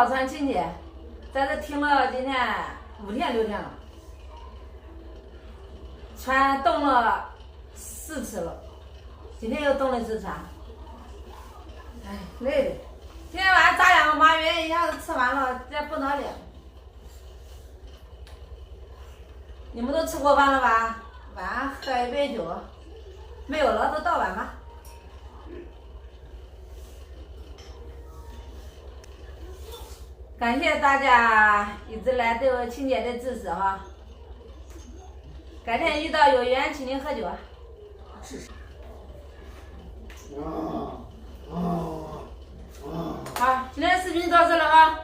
抱团亲戚，在这停了今天5天6天了，全动了4次了，今天又动了1次船。哎，累的。今天晚上咱2个马云一下子吃完了，这不能了。你们都吃过饭了吧？晚喝一杯酒，没有了都倒碗吧。感谢大家一直来对我亲姐的支持哈。改天遇到有缘请您喝酒。好，今天视频到这了啊。